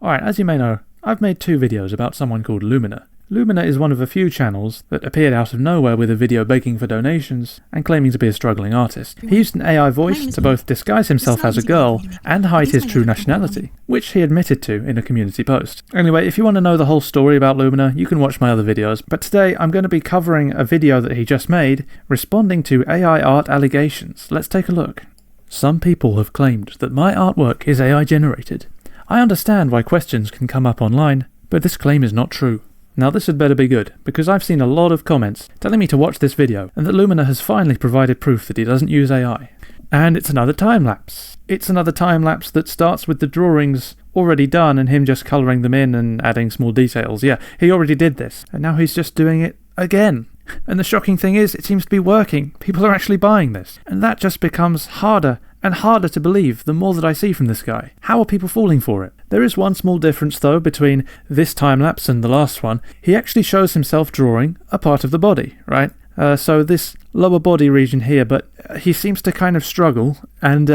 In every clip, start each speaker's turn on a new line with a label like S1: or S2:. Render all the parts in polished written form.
S1: Alright, as you may know, I've made 2 videos about someone called Lumina. Lumina is one of a few channels that appeared out of nowhere with a video begging for donations and claiming to be a struggling artist. He used an AI voice to both disguise himself as a girl and hide his true nationality, which he admitted to in a community post. Anyway, if you want to know the whole story about Lumina, you can watch my other videos, but today I'm going to be covering a video that he just made responding to AI art allegations. Let's take a look. Some people have claimed that my artwork is AI generated. I understand why questions can come up online, but this claim is not true. Now this had better be good, because I've seen a lot of comments telling me to watch this video, and that Lumina has finally provided proof that he doesn't use AI. And it's another time-lapse. It's another time-lapse that starts with the drawings already done and him just colouring them in and adding small details. Yeah, he already did this, and now he's just doing it again. And the shocking thing is, it seems to be working. People are actually buying this. And that just becomes harder and harder to believe the more that I see from this guy. How are people falling for it? There is one small difference though between this time-lapse and the last one. He actually shows himself drawing a part of the body, right? So this lower body region here, but he seems to kind of struggle and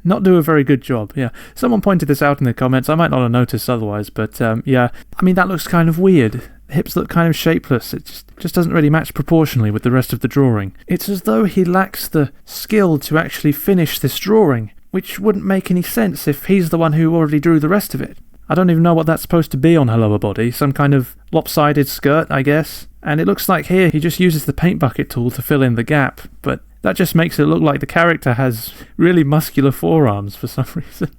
S1: not do a very good job. Yeah, someone pointed this out in the comments. I might not have noticed otherwise, but yeah, I mean that looks kind of weird. Hips look kind of shapeless. It just doesn't really match proportionally with the rest of the drawing. It's as though he lacks the skill to actually finish this drawing, which wouldn't make any sense if he's the one who already drew the rest of it. I don't even know what that's supposed to be on her lower body. Some kind of lopsided skirt, I guess. And it looks like here he just uses the paint bucket tool to fill in the gap, but that just makes it look like the character has really muscular forearms for some reason.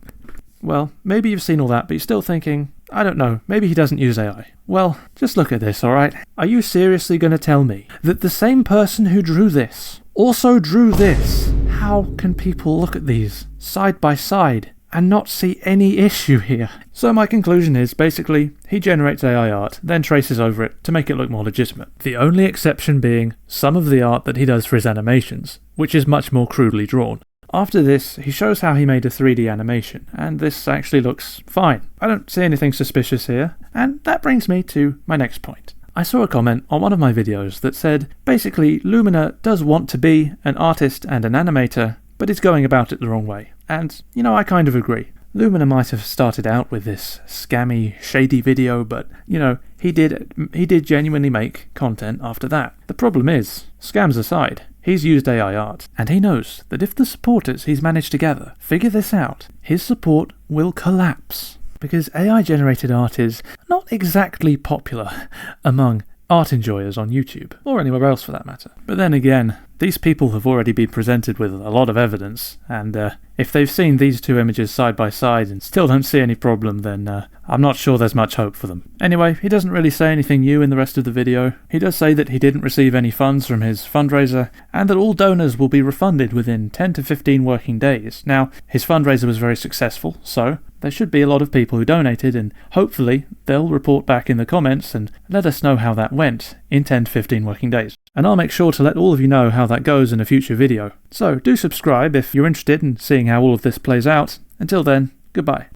S1: Well, maybe you've seen all that, but you're still thinking, I don't know, maybe he doesn't use AI. Well, just look at this, alright? Are you seriously going to tell me that the same person who drew this also drew this? How can people look at these side by side and not see any issue here? So my conclusion is, basically, he generates AI art, then traces over it to make it look more legitimate. The only exception being some of the art that he does for his animations, which is much more crudely drawn. After this, he shows how he made a 3D animation, and this actually looks fine. I don't see anything suspicious here, and that brings me to my next point. I saw a comment on one of my videos that said, basically, Lumina does want to be an artist and an animator, but is going about it the wrong way. And, you know, I kind of agree. Lumina might have started out with this scammy, shady video, but, you know, he did genuinely make content after that. The problem is, scams aside, he's used AI art, and he knows that if the supporters he's managed to gather figure this out, his support will collapse. Because AI-generated art is not exactly popular among art enjoyers on YouTube, or anywhere else for that matter. But then again, these people have already been presented with a lot of evidence, and if they've seen these 2 images side by side and still don't see any problem, then I'm not sure there's much hope for them. Anyway, he doesn't really say anything new in the rest of the video. He does say that he didn't receive any funds from his fundraiser, and that all donors will be refunded within 10 to 15 working days. Now, his fundraiser was very successful, so there should be a lot of people who donated, and hopefully they'll report back in the comments and let us know how that went in 10 to 15 working days. And I'll make sure to let all of you know how that goes in a future video. So do subscribe if you're interested in seeing how all of this plays out. Until then, goodbye.